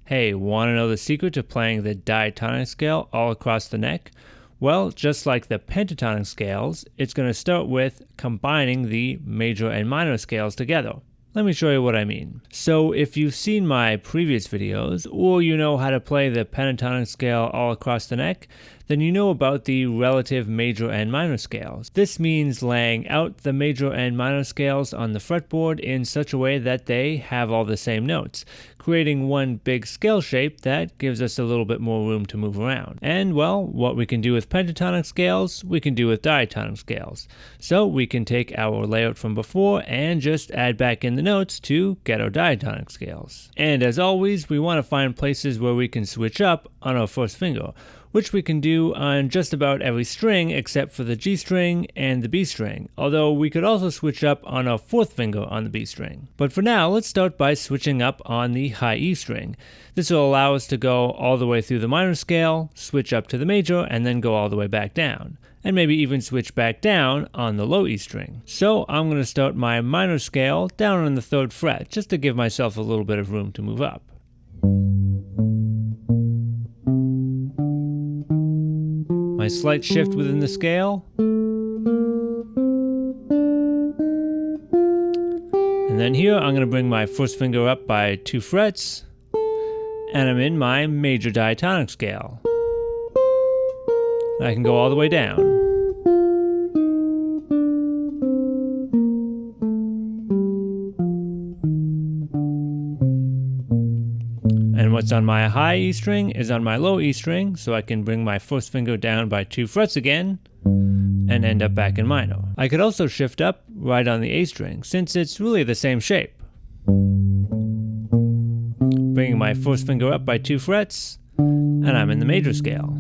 Hey, want to know the secret to playing the diatonic scale all across the neck? Well, just like the pentatonic scales, it's going to start with combining the major and minor scales together. Let me show you what I mean. So if you've seen my previous videos, or you know how to play the pentatonic scale all across the neck, then you know about the relative major and minor scales. This means laying out the major and minor scales on the fretboard in such a way that they have all the same notes, creating one big scale shape that gives us a little bit more room to move around. And well, what we can do with pentatonic scales, we can do with diatonic scales. So we can take our layout from before and just add back in the notes to get our diatonic scales. And as always, we want to find places where we can switch up on our first finger, which we can do on just about every string except for the G string and the B string, although we could also switch up on our fourth finger on the B string. But for now, let's start by switching up on the high E string. This will allow us to go all the way through the minor scale, switch up to the major, and then go all the way back down, and maybe even switch back down on the low E string. So I'm going to start my minor scale down on the 3rd fret, just to give myself a little bit of room to move up. My slight shift within the scale, and then here I'm going to bring my first finger up by 2 frets, and I'm in my major diatonic scale. I can go all the way down. And what's on my high E string is on my low E string, so I can bring my first finger down by 2 frets again and end up back in minor. I could also shift up right on the A string, since it's really the same shape. Bringing my first finger up by 2 frets, and I'm in the major scale.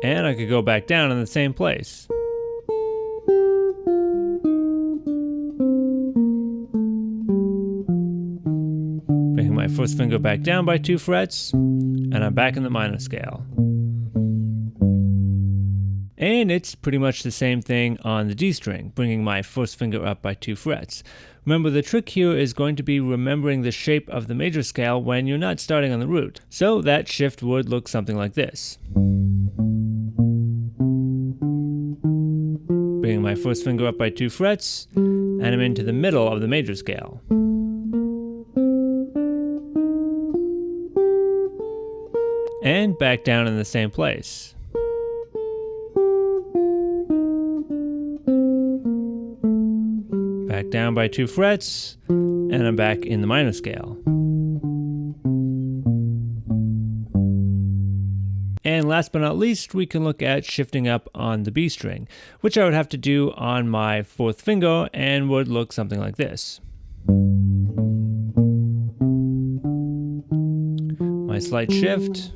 And I could go back down in the same place. Bringing my first finger back down by 2 frets, and I'm back in the minor scale. And it's pretty much the same thing on the D string, bringing my first finger up by 2 frets. Remember, the trick here is going to be remembering the shape of the major scale when you're not starting on the root. So that shift would look something like this. Bringing my first finger up by 2 frets, and I'm into the middle of the major scale. And back down in the same place. Back down by 2 frets, and I'm back in the minor scale. And last but not least, we can look at shifting up on the B string, which I would have to do on my 4th finger and would look something like this. My slight shift,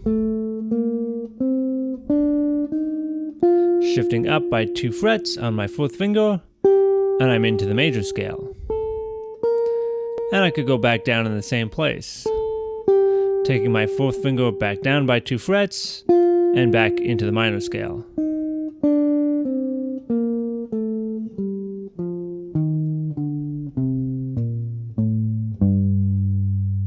shifting up by 2 frets on my 4th finger, and I'm into the major scale. And I could go back down in the same place, taking my 4th finger back down by 2 frets, and back into the minor scale.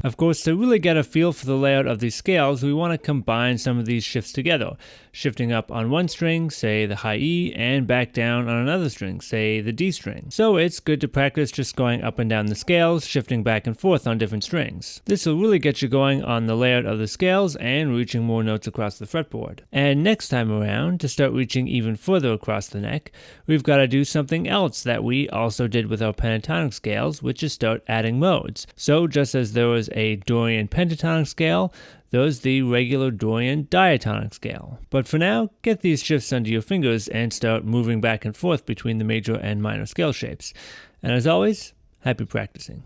Of course, to really get a feel for the layout of these scales, we want to combine some of these shifts together, shifting up on one string, say the high E, and back down on another string, say the D string. So it's good to practice just going up and down the scales, shifting back and forth on different strings. This will really get you going on the layout of the scales and reaching more notes across the fretboard. And next time around, to start reaching even further across the neck, we've got to do something else that we also did with our pentatonic scales, which is start adding modes. So just as there was a Dorian pentatonic scale, there's the regular Dorian diatonic scale. But for now, get these shifts under your fingers and start moving back and forth between the major and minor scale shapes. And as always, happy practicing.